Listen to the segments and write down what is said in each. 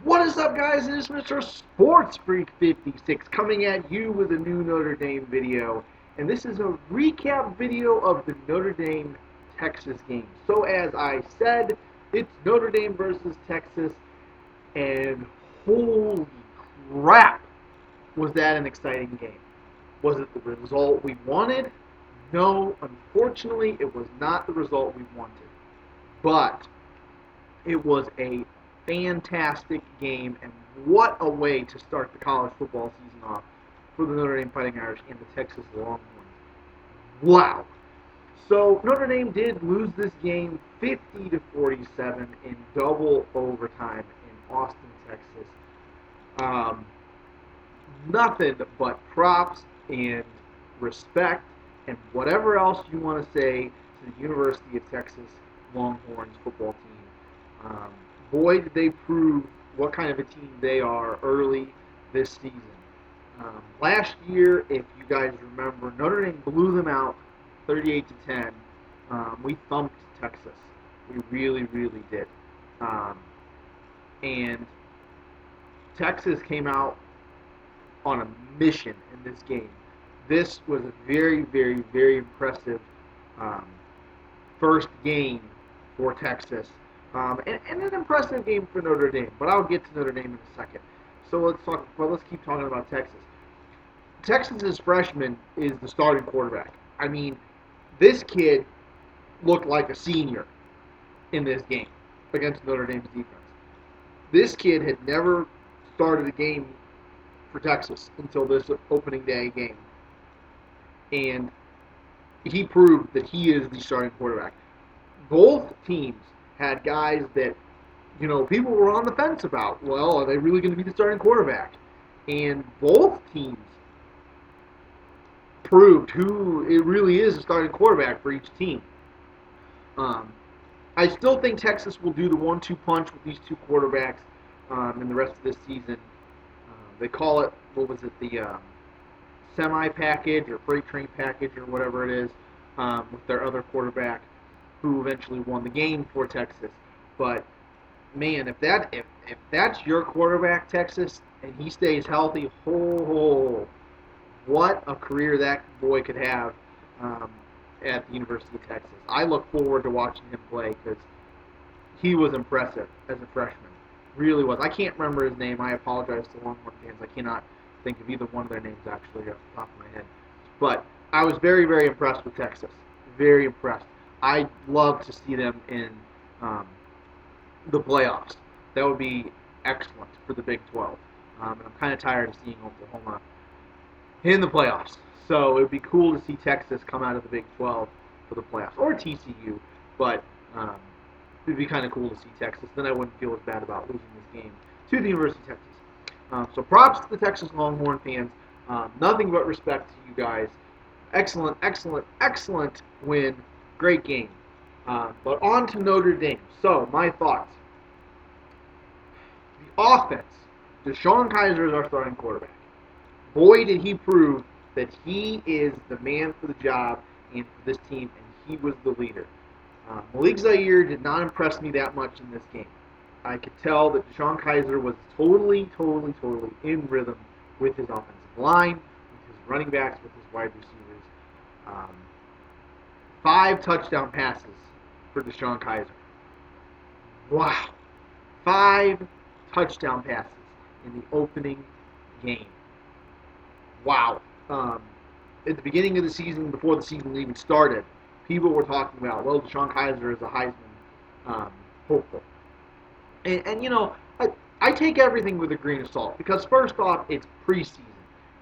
What is up, guys? It is Mr. Sports Freak 56 coming at you with a new Notre Dame video. And this is a recap video of the Notre Dame Texas game. So, as I said, it's Notre Dame versus Texas. And holy crap, was that an exciting game? Was it the result we wanted? No, unfortunately, it was not the result we wanted. But it was a fantastic game, and what a way to start the college football season off for the Notre Dame Fighting Irish and the Texas Longhorns. Wow. So Notre Dame did lose this game 50-47 in double overtime in Austin, Texas. Nothing but props and respect and whatever else you want to say to the University of Texas Longhorns football team. Boy, did they prove what kind of a team they are early this season. Last year, if you guys remember, Notre Dame blew them out 38-10. We thumped Texas. We really, really did. And Texas came out on a mission in this game. This was a very, very, very impressive first game for Texas. And an impressive game for Notre Dame, but I'll get to Notre Dame in a second. So let's keep talking about Texas. Texas's freshman is the starting quarterback. I mean, this kid looked like a senior in this game against Notre Dame's defense. This kid had never started a game for Texas until this opening day game. And he proved that he is the starting quarterback. Both teams had guys that, people were on the fence about. Well, are they really going to be the starting quarterback? And both teams proved who it really is the starting quarterback for each team. I still think Texas will do the 1-2 punch with these two quarterbacks in the rest of this season. They call it, the semi-package or freight train package or whatever it is with their other quarterback, who eventually won the game for Texas. But man, if that's your quarterback, Texas, and he stays healthy, what a career that boy could have at the University of Texas. I look forward to watching him play because he was impressive as a freshman. Really was. I can't remember his name. I apologize to Longhorn fans. I cannot think of either one of their names actually off the top of my head. But I was very, very impressed with Texas. Very impressed. I'd love to see them in the playoffs. That would be excellent for the Big 12. And I'm kind of tired of seeing Oklahoma in the playoffs. So it would be cool to see Texas come out of the Big 12 for the playoffs. Or TCU. But it would be kind of cool to see Texas. Then I wouldn't feel as bad about losing this game to the University of Texas. So props to the Texas Longhorn fans. Nothing but respect to you guys. Excellent, excellent, excellent win. Great game. But on to Notre Dame. So, my thoughts. The offense. Deshaun Kaiser is our starting quarterback. Boy, did he prove that he is the man for the job and for this team, and he was the leader. Malik Zaire did not impress me that much in this game. I could tell that Deshaun Kaiser was totally in rhythm with his offensive line, with his running backs, with his wide receivers. 5 touchdown passes for Deshaun Kaiser. Wow. 5 touchdown passes in the opening game. Wow. At the beginning of the season, before the season even started, people were talking about, well, Deshaun Kaiser is a Heisman hopeful. And I take everything with a grain of salt because, first off, it's preseason.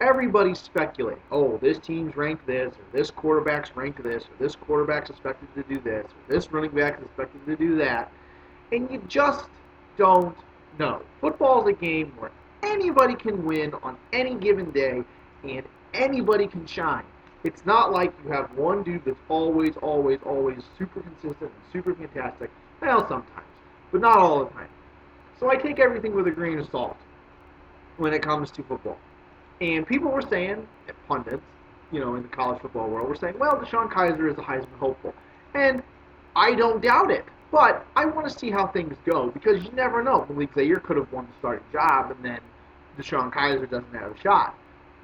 Everybody's speculating. Oh, this team's ranked this, or this quarterback's ranked this, or this quarterback's expected to do this, or this running back is expected to do that. And you just don't know. Football's a game where anybody can win on any given day, and anybody can shine. It's not like you have one dude that's always super consistent and super fantastic. Well, sometimes, but not all the time. So I take everything with a grain of salt when it comes to football. And people were saying, pundits, in the college football world, were saying, well, Deshaun Kaiser is a Heisman hopeful. And I don't doubt it. But I want to see how things go because you never know. Malik Zaire could have won the starting job, and then DeShone Kizer doesn't have a shot,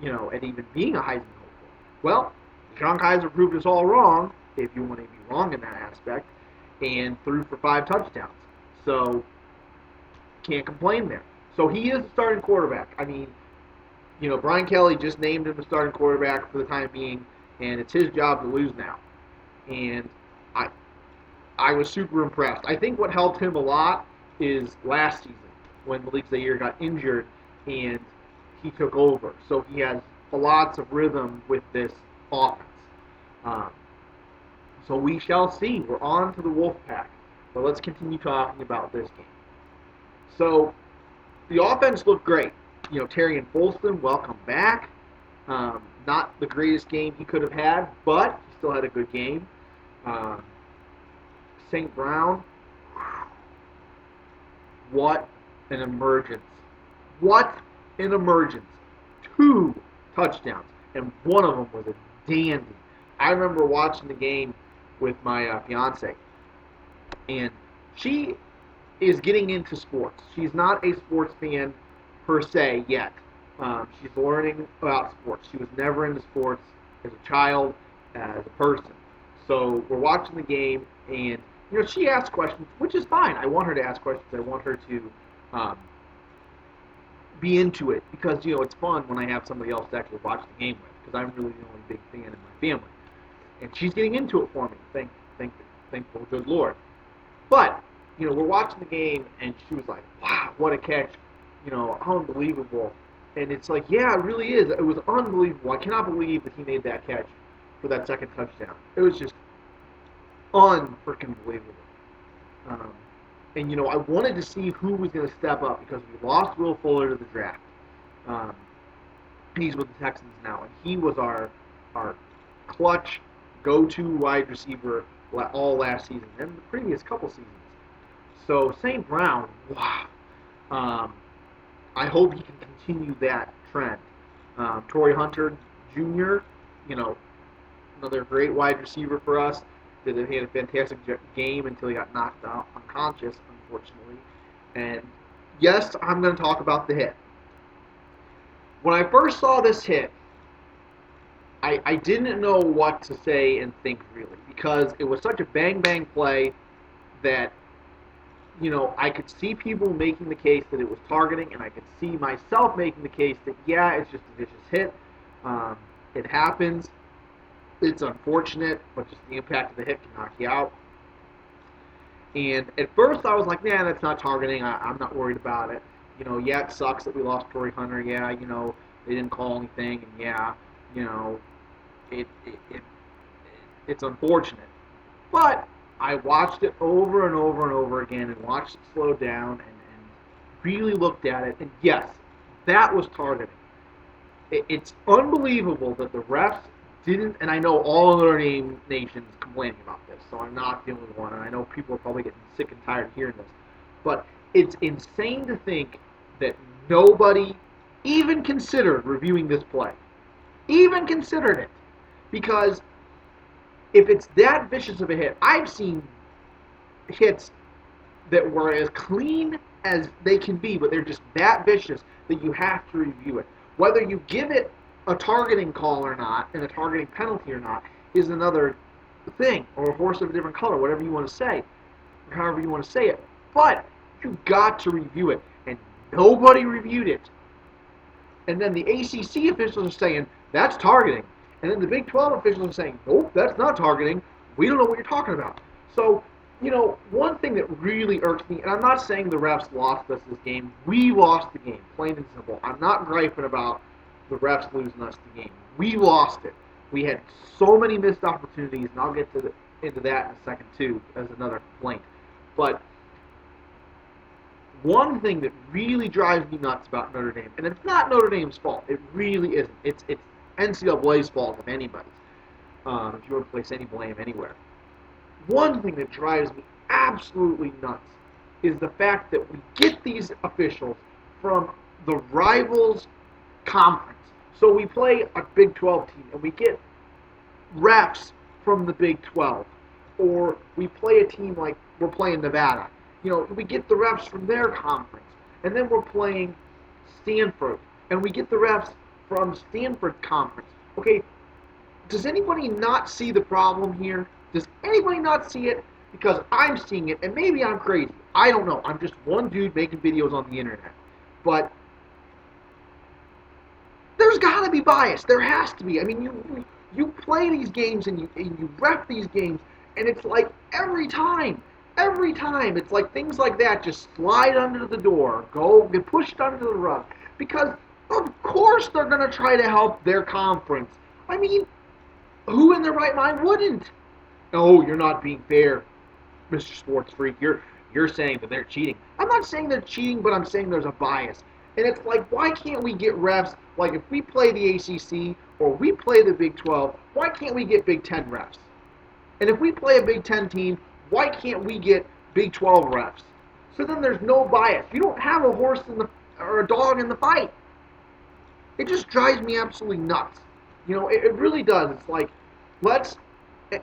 at even being a Heisman hopeful. Well, DeShone Kizer proved us all wrong, if you want to be wrong in that aspect, and threw for 5 touchdowns. So, can't complain there. So he is the starting quarterback. I mean, Brian Kelly just named him the starting quarterback for the time being, and it's his job to lose now. And I was super impressed. I think what helped him a lot is last season when Malik Zaire got injured and he took over. So he has lots of rhythm with this offense. So we shall see. We're on to the Wolfpack. But let's continue talking about this game. So the offense looked great. Terry and Folston, welcome back. Not the greatest game he could have had, but he still had a good game. St. Brown, what an emergence. What an emergence. 2 touchdowns, and one of them was a dandy. I remember watching the game with my fiance, and she is getting into sports. She's not a sports fan per se yet. She's learning about sports. She was never into sports as a child, as a person. So we're watching the game, and she asks questions, which is fine. I want her to ask questions. I want her to be into it because it's fun when I have somebody else to actually watch the game with because I'm really the only big fan in my family, and she's getting into it for me. Thankful, good Lord. But we're watching the game, and she was like, "Wow, what a catch! Unbelievable." And it's like, yeah, it really is. It was unbelievable. I cannot believe that he made that catch for that second touchdown. It was just unfreaking believable. And I wanted to see who was going to step up because we lost Will Fuller to the draft. He's with the Texans now, and he was our clutch go-to wide receiver all last season and the previous couple seasons. So St. Brown, wow. I hope he can continue that trend. Torrey Hunter Jr., another great wide receiver for us. He had a fantastic game until he got knocked out unconscious, unfortunately. And yes, I'm going to talk about the hit. When I first saw this hit, I didn't know what to say and think really because it was such a bang-bang play that I could see people making the case that it was targeting, and I could see myself making the case that, yeah, it's just a vicious hit. It happens. It's unfortunate, but just the impact of the hit can knock you out. And at first I was like, nah, that's not targeting. I'm not worried about it. Yeah, it sucks that we lost Torrey Hunter. Yeah, they didn't call anything. And yeah, it's unfortunate. But I watched it over and over and over again and watched it slow down and really looked at it. And yes, that was targeting. It's unbelievable that the refs didn't, and I know all Notre Dame nations complaining about this, so I'm not the only one, and I know people are probably getting sick and tired of hearing this, but it's insane to think that nobody even considered reviewing this play. Even considered it. Because if it's that vicious of a hit, I've seen hits that were as clean as they can be, but they're just that vicious that you have to review it. Whether you give it a targeting call or not, and a targeting penalty or not, is another thing, or a horse of a different color, whatever you want to say, or however you want to say it. But you've got to review it, and nobody reviewed it. And then the ACC officials are saying, that's targeting. And then the Big 12 officials are saying, nope, that's not targeting. We don't know what you're talking about. So, one thing that really irks me, and I'm not saying the refs lost us this game. We lost the game, plain and simple. I'm not griping about the refs losing us the game. We lost it. We had so many missed opportunities, and I'll get into that in a second too as another complaint. But one thing that really drives me nuts about Notre Dame, and it's not Notre Dame's fault. It really isn't. It's NCAA's fault, if anybody's. If you want to place any blame anywhere. One thing that drives me absolutely nuts is the fact that we get these officials from the rivals conference. So we play a Big 12 team, and we get refs from the Big 12. Or we play a team like we're playing Nevada. We get the refs from their conference, and then we're playing Stanford, and we get the refs from Stanford conference. Okay, does anybody not see the problem here? Does anybody not see it? Because I'm seeing it, and maybe I'm crazy. I don't know. I'm just one dude making videos on the internet. But there's got to be bias. There has to be. I mean, you play these games and you ref these games, and it's like every time, it's like things like that just slide under the door, get pushed under the rug. Because, of course, they're going to try to help their conference. I mean, who in their right mind wouldn't? Oh, you're not being fair, Mr. Sports Freak. You're saying that they're cheating. I'm not saying they're cheating, but I'm saying there's a bias. And it's like, why can't we get refs? Like, if we play the ACC or we play the Big 12, why can't we get Big 10 refs? And if we play a Big 10 team, why can't we get Big 12 refs? So then there's no bias. You don't have a horse or a dog in the fight. It just drives me absolutely nuts. It really does. It's like,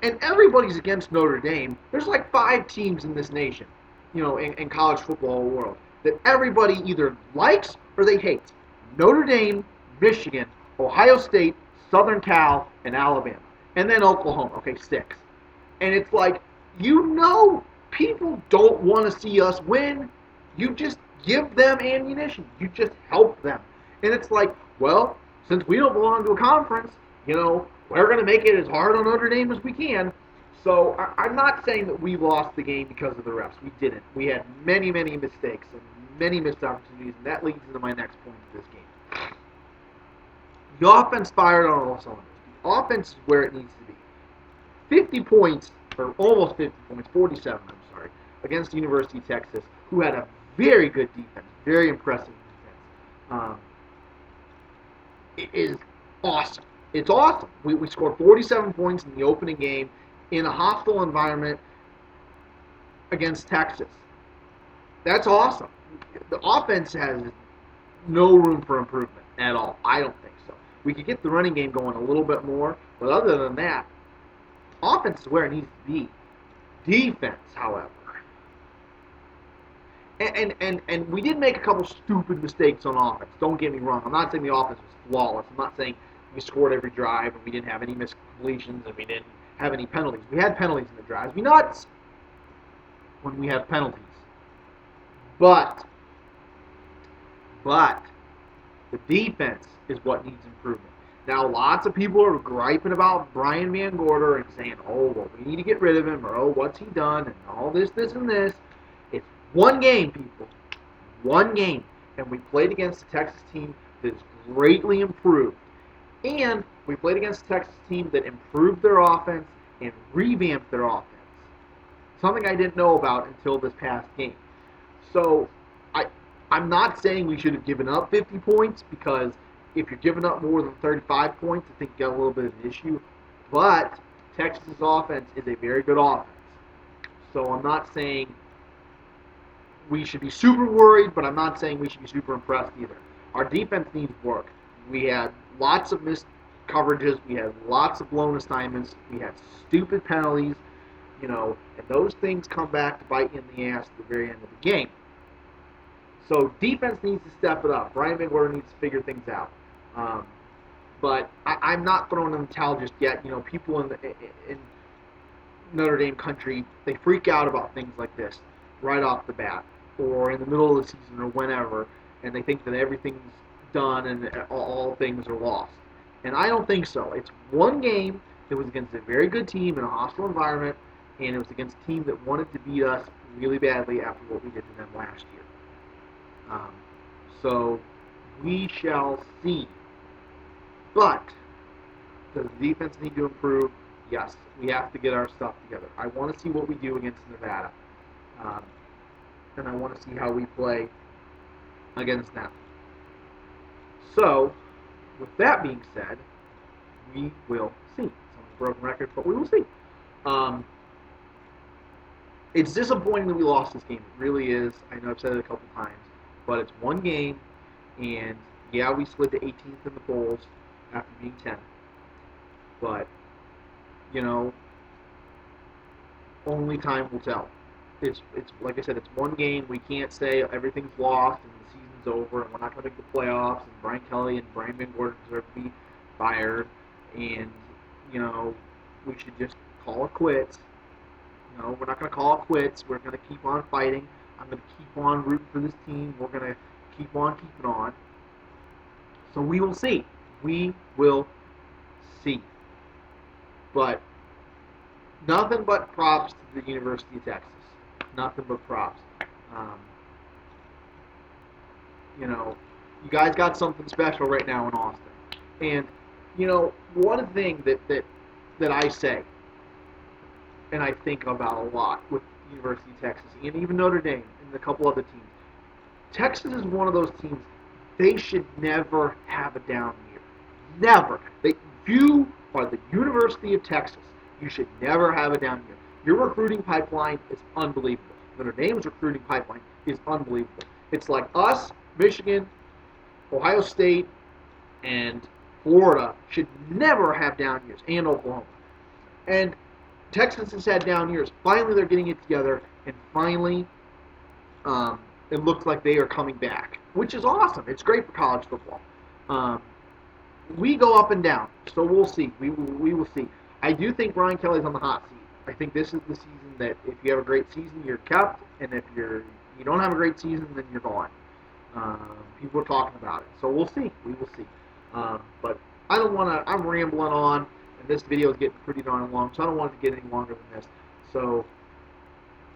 and everybody's against Notre Dame. There's like 5 teams in this nation, in college football world, that everybody either likes or they hate. Notre Dame, Michigan, Ohio State, Southern Cal, and Alabama. And then Oklahoma. Okay, 6. And it's like, people don't want to see us win. You just give them ammunition. You just help them. And it's like, well, since we don't belong to a conference, we're going to make it as hard on Notre Dame as we can. So I'm not saying that we lost the game because of the refs. We didn't. We had many, many mistakes and many missed opportunities, and that leads into my next point of this game. The offense fired on all cylinders. The offense is where it needs to be. 50 points, or almost 50 points, 47, I'm sorry, against the University of Texas, who had a very good defense, very impressive defense. It is awesome. It's awesome. We scored 47 points in the opening game in a hostile environment against Texas. That's awesome. The offense has no room for improvement at all. I don't think so. We could get the running game going a little bit more, but other than that, offense is where it needs to be. Defense, however. And we did make a couple stupid mistakes on offense. Don't get me wrong. I'm not saying the offense was flawless. I'm not saying we scored every drive and we didn't have any missed completions and we didn't have any penalties. We had penalties in the drives. We nuts when we have penalties. But the defense is what needs improvement. Now, lots of people are griping about Brian Van Gorder and saying, oh, well, we need to get rid of him, or, oh, what's he done, and all this, and this. It's one game, people. One game. And we played against a Texas team that is greatly improved. And we played against a Texas team that improved their offense and revamped their offense. Something I didn't know about until this past game. So, I'm not saying we should have given up 50 points, because if you're giving up more than 35 points, I think you got a little bit of an issue. But Texas' offense is a very good offense. So I'm not saying we should be super worried, but I'm not saying we should be super impressed either. Our defense needs work. We had lots of missed coverages. We had lots of blown assignments. We had stupid penalties, and those things come back to bite you in the ass at the very end of the game. So defense needs to step it up. Brian Van Gorder needs to figure things out. But I'm not throwing in the towel just yet. People in Notre Dame country, they freak out about things like this right off the bat, or in the middle of the season, or whenever, and they think that everything's done and all things are lost. And I don't think so. It's one game. It was against a very good team in a hostile environment, and it was against a team that wanted to beat us really badly after what we did to them last year. So we shall see. But does the defense need to improve? Yes, we have to get our stuff together. I want to see what we do against Nevada, and I want to see how we play against them. So, with that being said, we will see. It's a broken record, but we will see. It's disappointing that we lost this game. It really is. I know I've said it a couple times, but it's one game, and yeah, we slid to 18th in the polls after being 10th. But, only time will tell. It's like I said, it's one game. We can't say everything's lost and the season's over and we're not going to make the playoffs and Brian Kelly and Brian Van Gordon deserve to be fired and we should just call it quits. We're not going to call it quits. We're going to keep on fighting. I'm going to keep on rooting for this team. We're going to keep on keeping on. So we will see. We will see. But nothing but props to the University of Texas. Nothing but props. You guys got something special right now in Austin. And, one thing that I say, and I think about a lot with the University of Texas, and even Notre Dame and a couple other teams, Texas is one of those teams, they should never have a down year. Never. You are the University of Texas. You should never have a down year. Your recruiting pipeline is unbelievable. Notre Dame's recruiting pipeline is unbelievable. It's like us, Michigan, Ohio State, and Florida should never have down years, and Oklahoma. And Texas has had down years. Finally, they're getting it together, and finally, it looks like they are coming back, which is awesome. It's great for college football. We go up and down, so we'll see. We will see. I do think Brian Kelly's on the hot seat. I think this is the season that if you have a great season, you're kept, and if you don't have a great season, then you're gone. People are talking about it, so we'll see. We will see. But I don't want to. I'm rambling on, and this video is getting pretty darn long, so I don't want it to get any longer than this. So,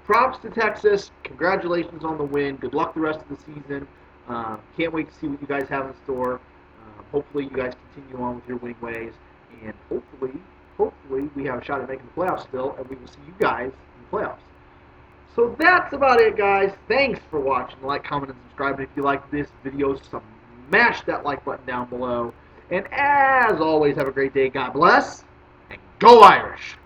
props to Texas. Congratulations on the win. Good luck the rest of the season. Can't wait to see what you guys have in store. Hopefully, you guys continue on with your winning ways, and hopefully, we have a shot at making the playoffs still, and we will see you guys in the playoffs. So that's about it, guys. Thanks for watching. Like, comment, and subscribe. And if you like this video, smash that like button down below. And as always, have a great day. God bless, and go Irish!